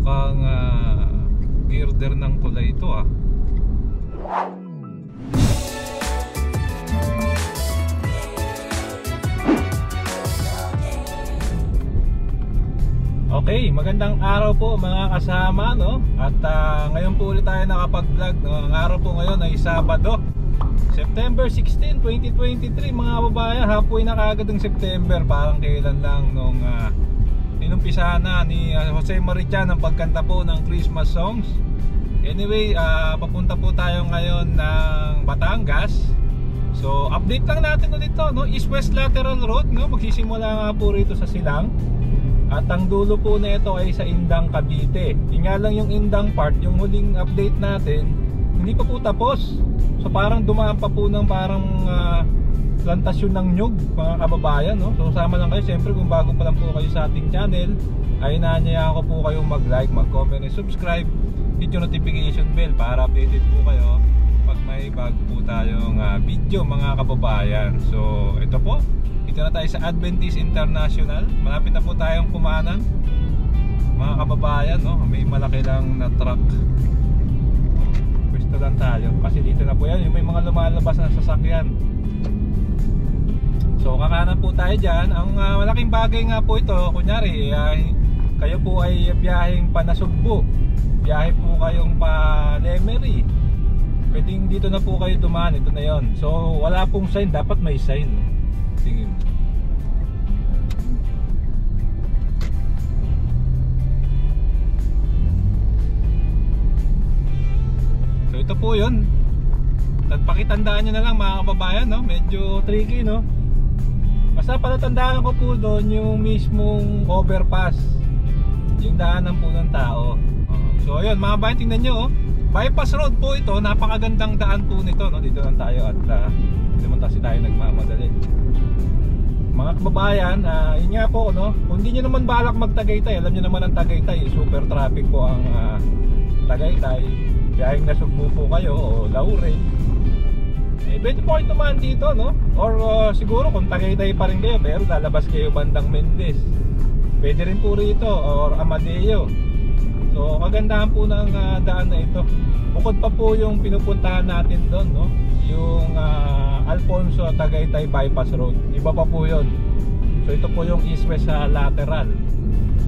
Mukhang girder ng tulay ito ah. Okay, magandang araw po mga kasama, no? At ngayon po ulit tayo nakapag-vlog, no? Ang araw po ngayon ay Sabado, September 16, 2023 mga babayan. Hapoy na kaagad ng September, parang kailan lang nung inumpisa na ni Jose Marichan ang pagkanta po ng Christmas songs. Anyway, papunta po tayo ngayon ng Batangas. So, update lang natin ulit to, no? East-West Lateral Road, no? Magsisimula nga po rito sa Silang. At ang dulo po na ito ay sa Indang, Cavite. Yung nga lang yung Indang part, yung huling update natin, hindi pa po tapos. So parang dumaan pa po ng parang plantasyon ng nyug, mga kababayan, no? So sama lang kayo, siyempre kung bago pa lang po kayo sa ating channel, ay inaanyayahan ko po kayong mag-like, mag-comment, and subscribe. Hit yung notification bell para updated po kayo pag may bago po tayong video, mga kababayan. So ito po, dito na tayo sa Adventist International. Malapit na po tayong kumanan, mga kababayan, no? May malaki lang na truck. Pwesto lang tayo kasi dito na po yan, yung may mga lumalabas na sasakyan. So kakanan po tayo dyan. Ang malaking bagay nga po ito, kunyari kayo po ay biyaheng pa Nasugbu, biyahe po kayong pa Lemery, pwedeng dito na po kayo dumaan. Ito na yon. So wala pong sign, dapat may sign, no? Tingin. So ito po yun. At pakitandaan nyo na lang mga kababayan, no? Medyo tricky, no? Basta palatandaan ko po doon yung mismong overpass, yung daanan po ng tao. So ayun mga kababayan, tingnan nyo, oh. Bypass road po ito. Napakagandang daan po nito, no? Dito lang tayo at hindi naman kasi tayo nagmamadali. Mga kababayan, yun nga po, no? Kung hindi nyo naman balak mag-Tagaytay, alam nyo naman ang Tagaytay, super traffic po ang Tagaytay. Biyaheng Nasugbu po kayo o Laure, pwede po kayo tumaan dito, no? Or siguro kung Tagaytay pa rin kayo pero lalabas kayo bandang Mendez, pwede rin po rito, or Amadeo. So kagandahan po ng daan na ito. Bukod pa po yung pinupuntahan natin doon, no? Yung Alfonso Tagaytay Bypass Road, iba pa po yun. So ito po yung east-west lateral.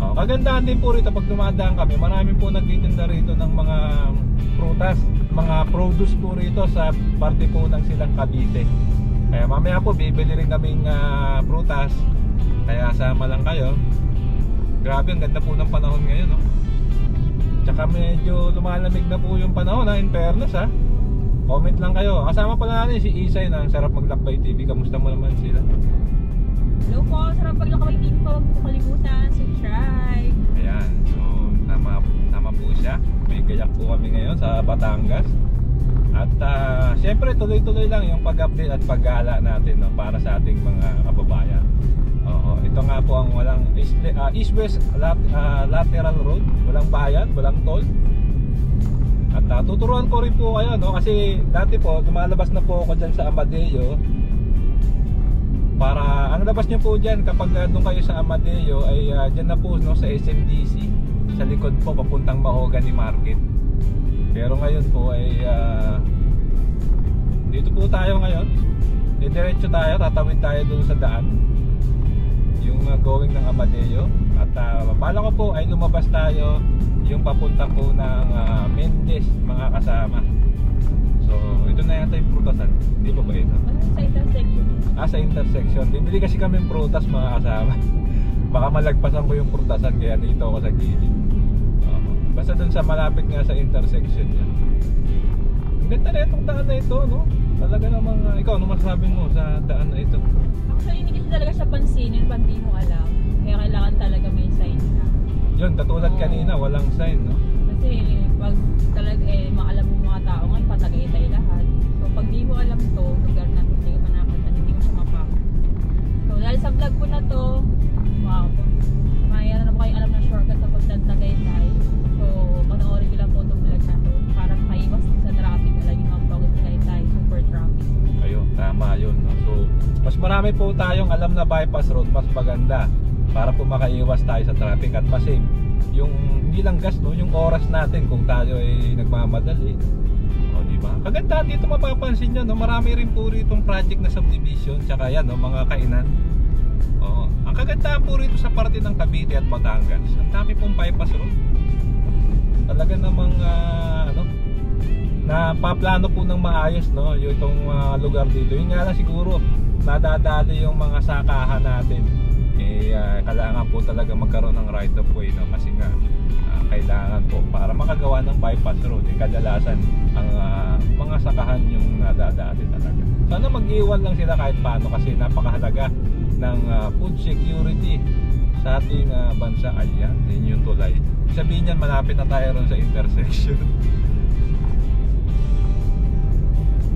Kagandahan din po rito pag dumadaan kami, marami po nagtitinda rito ng mga prutas, mga produce po rito sa parte po ng Silang, Cavite. Kaya mamaya po bibili rin kaming prutas, kaya sama lang kayo. Grabe, ang ganda po ng panahon ngayon, no? Tsaka medyo lumalamig na po yung panahon, in fairness, ha? Comment lang kayo. Kasama pala natin si Isay ng Sarap Maglakbay TV. Kamusta mo naman sila? Hello po, Sarap Maglakbay TV po. Huwag po kalimutan, subscribe. Ayan, so tama po siya. May gayak po kami ngayon sa Batangas. At syempre tuloy-tuloy lang yung pag-update at paggala natin, no, para sa ating mga kababayan. Ito nga po ang walang east-west lateral road. Walang bayan, walang toll. At tuturuan ko rin po kayo, no? Kasi dati po lumalabas na po ako dyan sa Amadeo. Para ang labas nyo po dyan kapag doon kayo sa Amadeo ay dyan na po, no, sa SMDC, sa likod po papuntang Mahogany Market. Pero ngayon po ay dito po tayo ngayon. Diretso tayo, tatawid tayo doon sa daan, yung going ng Amadeo. At bala ko po ay lumabas tayo yung papunta po ng Mendez, mga kasama. So ito na yata yung prutasan, hindi pa ba ito? Sa intersection. Sa intersection. Bibili kasi kami yung prutas, mga kasama. Baka malagpasan ko yung prutasan, kaya dito ako sa gilid. Basta dun sa malapit nga sa intersection yan. Ang ganda na itong daan na ito, no? Talaga namang ikaw, ano masasabi mo sa daan na ito? Actually, hindi kasi talaga siya pansinin, pag di mo alam. Kaya kailangan talaga may sign ka. Yun, katulad kanina, walang sign, no? Kasi pag talaga maalam mo mga tao ngayon, patagaytay lahat. So pag di mo alam to, lugar na to, hindi ka manakatan, hindi mo siya mapap. So dahil sa vlog ko na to, mayroon na po kayong alam na shortcut sa pagtagaytay. So panoorin ko lang po itong vlog na to para makaiwas sa traffic. Alam yung mga pagtagaytay, super traffic. Ayun, tama yun, no? So mas marami po tayong alam na bypass road, mas maganda para po makaiwas tayo sa traffic at mas safe. yung hindi lang gas, no, yung oras natin kung tayo ay nagmamadali. O di ba? Kaganda dito mapapansin niyo, no, marami rin po rito project na subdivision, tsaka yan, no, mga kainan. O, ang kagandahan po rito sa parte ng Cavite at Batangas, ang dami pong bypass road. Talaga namang ano, napaplano po ng maayos, no, yung itong lugar dito. Yun nga lang siguro nadadali yung mga sakahan natin. Kailangan po talaga magkaroon ng right of way, no, kasi nga kailangan po para makagawa ng bypass road, kadalasan ang mga sakahan yung nadadali talaga. Sana mag-iwan lang sila kahit paano, kasi napakahalaga ng food security sa ating bansa. Ayan, yun yung tulay. Sabihin niyan, malapit na tayo ron sa intersection.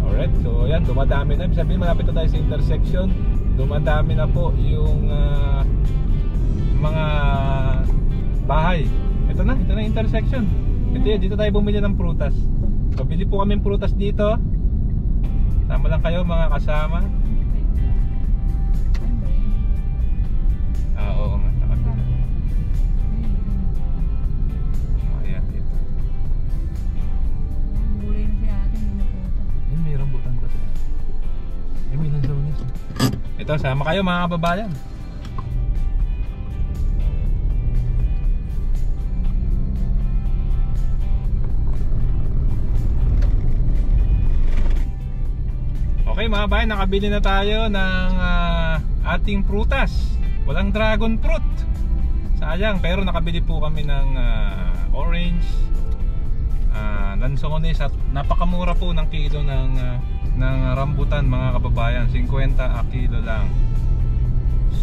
Alright, so yan, dumadami na. Sabihin, malapit na tayo sa intersection. Dumadami na po yung mga bahay. Ito na intersection. Ito yan, dito tayo bumili ng prutas. So, bili po kami ng prutas dito. Sama lang kayo mga kasama. Oo nga, nakapila. Ayan, dito. Gulay na si ate, hindi na prutas. Ayun, may rambutan pa siya. Ayun, may lansones. Ito, sama kayo mga kababayan. Okay mga bayan, nakabili na tayo ng ating prutas. Walang dragon fruit, sayang, pero nakabili po kami ng orange, lansones, at napakamura po ng kilo ng rambutan mga kababayan, 50 a kilo lang.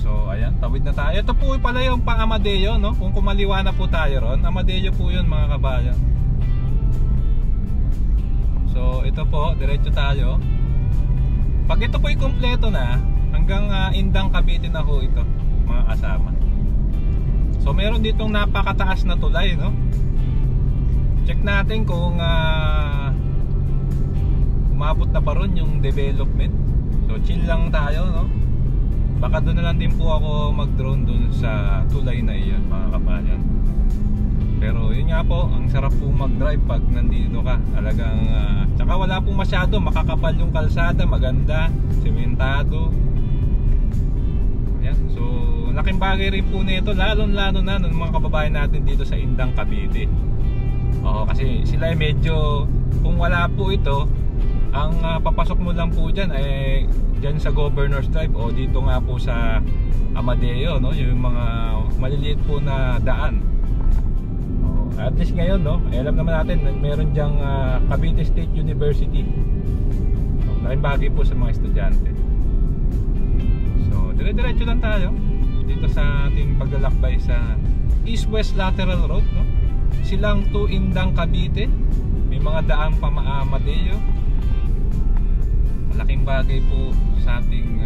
So ayan, tawid na tayo. Ito po pala yung pa Amadeo, no? Kung kumaliwa na po tayo ron, Amadeo po yun mga kababayan. So ito po, diretso tayo. Pag ito po'y kumpleto na, hanggang Indang Cavite na ho ito mga kasama. So meron ditong napakataas na tulay, no? Check natin kung umabot na ba ron yung development. So chill lang tayo, no? Baka doon na lang din po ako mag-drone doon sa tulay na iyon mga kabayan. Pero yun nga po, ang sarap po mag-drive pag nandito ka. Talagang tsaka wala pong masyado, makakapal yung kalsada, maganda, sementado. Ayan, so laking bagay rin po nito, lalo na ng mga kababayan natin dito sa Indang Cavite. Oo, kasi sila ay medyo, kung wala po ito, ang papasok mo lang po dyan ay dyan sa Governor's Drive o dito nga po sa Amadeo, no? Yung mga maliliit po na daan. At least ngayon, no, alam naman natin meron dyang Cavite State University. So, laking bagay po sa mga estudyante. So dire-diretso lang tayo dito sa ating paglalakbay sa East-West Lateral Road, no? Silang to Indang Cavite. May mga daan pa Amadeo. Malaking bagay po sa ating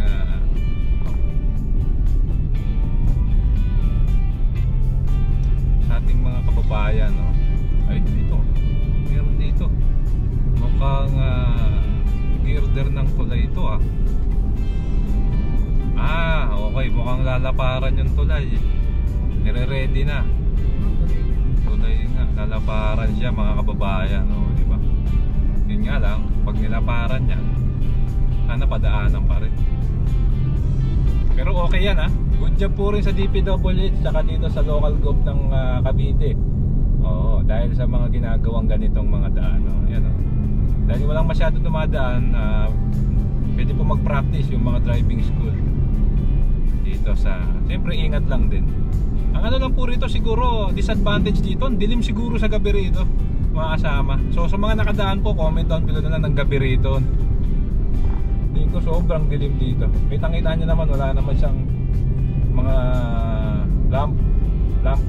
mga kababayan, no? Ay, dito meron dito mukhang girder ng tulay ito, okay, mukhang lalaparan yung tulay. Nire-ready na tulay nga, lalaparan siya mga kababayan, no? Diba? Yun nga lang, pag nilaparan niya, sana padaanan pa rin. Pero okay yan, good job po rin sa DPWH saka dito sa local gov ng Cavite. Oo, dahil sa mga ginagawang ganitong mga daan, no? Yan, no? Dahil walang masyado dumadaan, pwede po mag-practice yung mga driving school dito sa, siyempre ingat lang din. Ang ano lang po rito siguro, disadvantage dito, dilim siguro sa gabi rito mga kasama. So sa mga nakadaan po, comment down below na lang ng gabi rito. Tingin ko sobrang dilim dito. May tangitan nyo naman, wala naman siyang mga lamp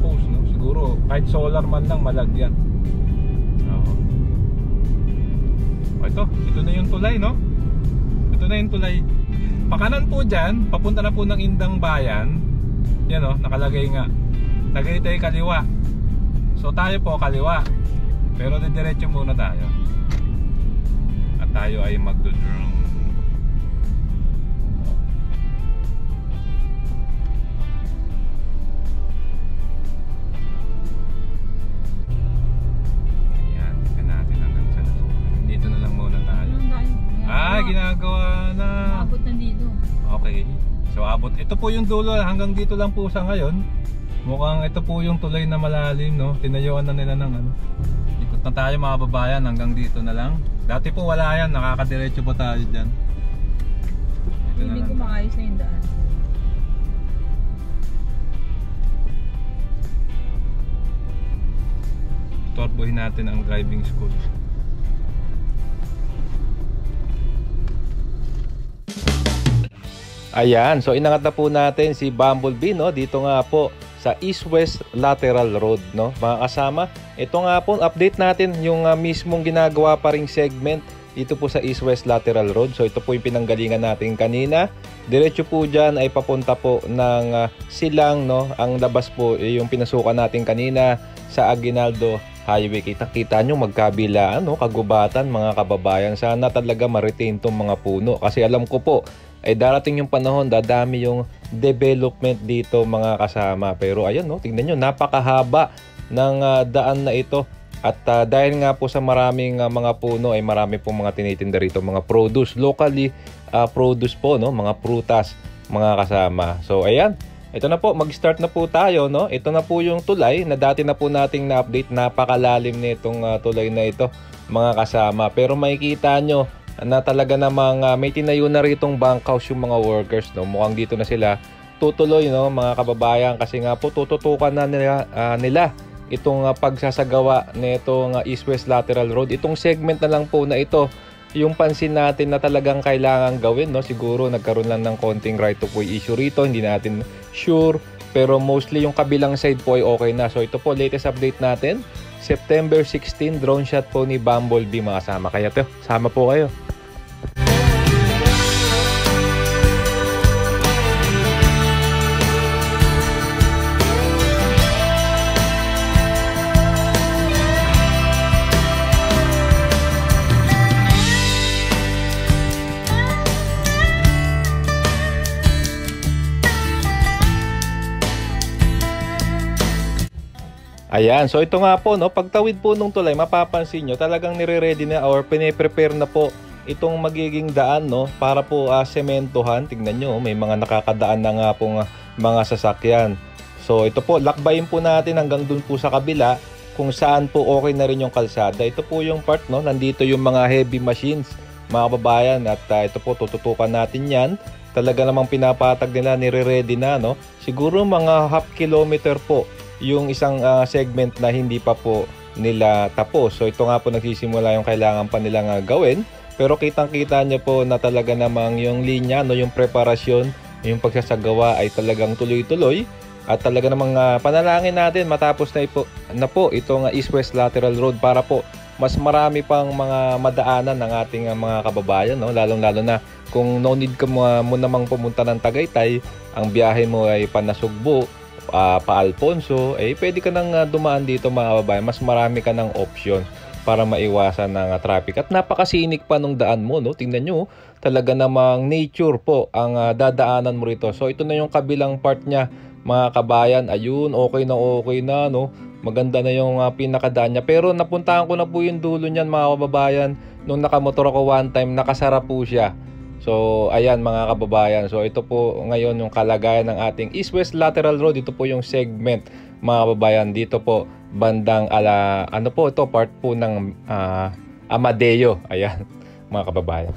post, no? Siguro kahit solar man lang malagyan. Ito na yung tulay, no? Ito na yung tulay. Pakanan po dyan, papunta na po ng Indang Bayan. Yan, no? Nakalagay nga Tagaytay kaliwa. So tayo po kaliwa, pero diretso muna tayo. At tayo ay magdo-drone. So abot, ito po yung dulo, hanggang dito lang po sa ngayon. Mukhang ito po yung tulay na malalim, no? Tinayuan na nila ng ano. Ikot na tayo mga kababayan, hanggang dito na lang. Dati po wala yan, nakakadiretso po tayo dyan. Hindi ko maayos na yung daan. Torbohin natin ang driving school. Ayan, so inangat na po natin si Bumblebee, no? Dito nga po sa East-West Lateral Road, no? Mga kasama, ito nga po, update natin yung mismong ginagawa pa ring segment dito po sa East-West Lateral Road. So ito po yung pinanggalingan natin kanina. Diretso po dyan ay papunta po ng Silang, no? Ang labas po yung pinasukan natin kanina sa Aguinaldo Highway. Kita-kita nyo magkabilaan, no? Kagubatan mga kababayan. Sana talaga ma-retain tong mga puno. Kasi alam ko po, ay darating yung panahon, dadami yung development dito mga kasama. Pero ayun, no? Tingnan nyo, napakahaba ng daan na ito. At dahil nga po sa maraming mga puno ay marami pong mga tinitinda rito, mga produce, locally produce po, no? Mga prutas, mga kasama. So ayan, ito na po, mag-start na po tayo, no? Ito na po yung tulay na dati na po nating na-update. Napakalalim nitong tulay na ito, mga kasama. Pero makikita nyo na talaga namang may tinayo na ritong bunkhouse yung mga workers, no? Mukhang dito na sila tutuloy, no, mga kababayan, kasi nga po tututukan na nila itong pagsasagawa nitong East-West Lateral Road. Itong segment na lang po na ito yung pansin natin na talagang kailangan gawin, no? Siguro nagkaroon lang ng konting right of way issue rito, hindi natin sure, pero mostly yung kabilang side po ay okay na. So ito po, latest update natin, September 16, drone shot po ni Bumblebee, mga kasama. Kaya to, sama po kayo. Ayan, so ito nga po, no, pagtawid po nung tulay, mapapansin nyo, talagang nire-ready na or pine-prepare na po itong magiging daan, no, para po sementohan. Tignan nyo, may mga nakakadaan na nga pong mga sasakyan. So ito po, lakbayin po natin hanggang dun po sa kabila kung saan po okay na rin yung kalsada. Ito po yung part, no, nandito yung mga heavy machines, mga kababayan, at ito po, tututukan natin yan. Talaga namang pinapatag nila, nire-ready na, no. Siguro mga half kilometer po yung isang segment na hindi pa po nila tapos. So ito nga po nagsisimula yung kailangan pa nilang gawin. Pero kitang-kita nyo po na talaga namang yung linya, no, yung preparasyon, yung pagsasagawa ay talagang tuloy-tuloy. At talaga namang panalangin natin matapos na po itong East-West Lateral Road para po mas marami pang mga madaanan ng ating mga kababayan, no? Lalong-lalo na kung no need ka mo namang pumunta ng Tagaytay, ang biyahe mo ay Panasugbo, pa Alfonso, pwede ka nang dumaan dito mga kababayan. Mas marami ka ng option para maiwasan ng traffic. At napakasinik pa nung daan mo, no? Tingnan nyo, talaga namang nature po ang dadaanan mo rito. So ito na yung kabilang part niya, mga kabayan. Ayun, okay na, no? Maganda na yung pinakadaan niya. Pero napuntahan ko na po yung dulo niyan, mga kababayan. Nung nakamotor ako one time, nakasara po siya. So ayan mga kababayan, so ito po ngayon yung kalagayan ng ating East-West Lateral Road. Ito po yung segment, mga kababayan, dito po bandang ano po ito, part po ng Amadeo. Ayan mga kababayan.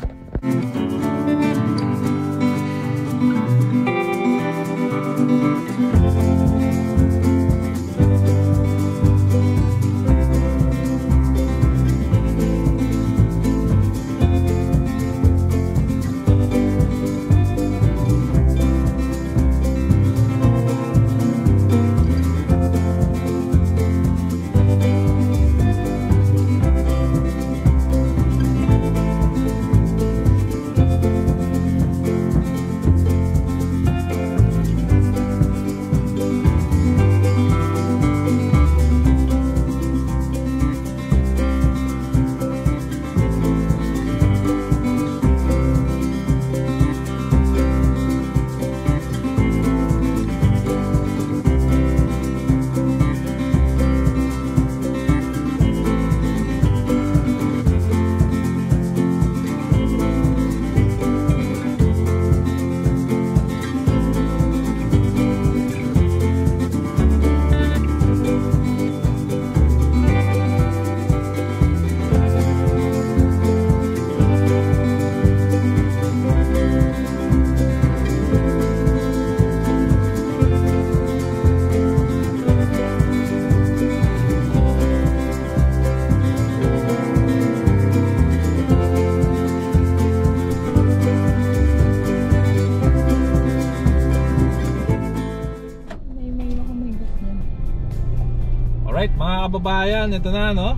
Alright mga kababayan, ito na no.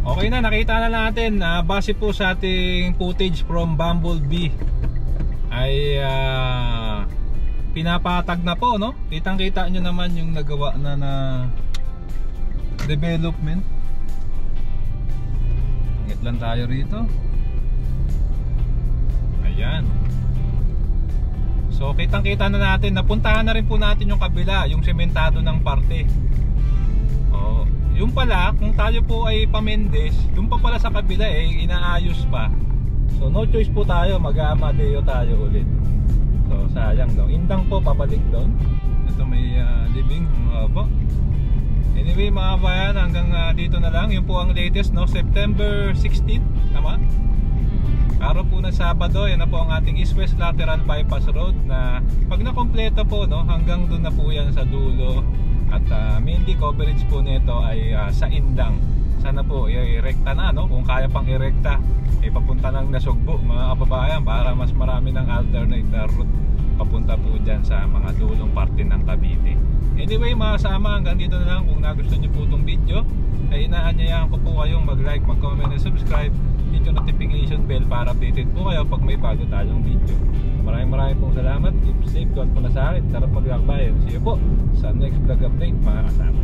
Okay na, nakita na natin. Base po sa ating footage from Bumblebee ay pinapatag na po no. Kitang kita nyo naman yung nagawa na development. Ngit lang tayo rito. Ayan. So kitang kita na natin. Napuntahan na rin po natin yung kabila, yung sementado ng parte. Yung pala, kung tayo po ay pamendes, yung pa pala sa kabila inaayos pa. So no choice po tayo, mag-Amadeo tayo ulit. So sayang no. Indang po papalik doon. Ito may living po. Anyway mga bayan, hanggang dito na lang. Yung po ang latest no, September 16, tama? Araw po ng Sabado, yan na po ang ating East-West Lateral Bypass Road na pag nakompleto po no, hanggang doon na po yan sa dulo. At mainly coverage po nito ay sa Indang. Sana po i-rekta na no, kung kaya pang i-rekta papunta ng Nasugbo mga kababayan, para mas marami ng alternate route papunta po dyan sa mga dulong parte ng Cavite. Anyway mga kasama, hanggang dito na lang. Kung nagustuhan nyo po itong video ay inaanyayahan ko po kayong mag-like, mag-comment and subscribe. Hit yung notification bell para updated po kayo pag may bago tayong video. Maraming pong salamat. Keep safe, God po na sa akin. Sarap maglakbay. See you po sa next vlog update mga kasama.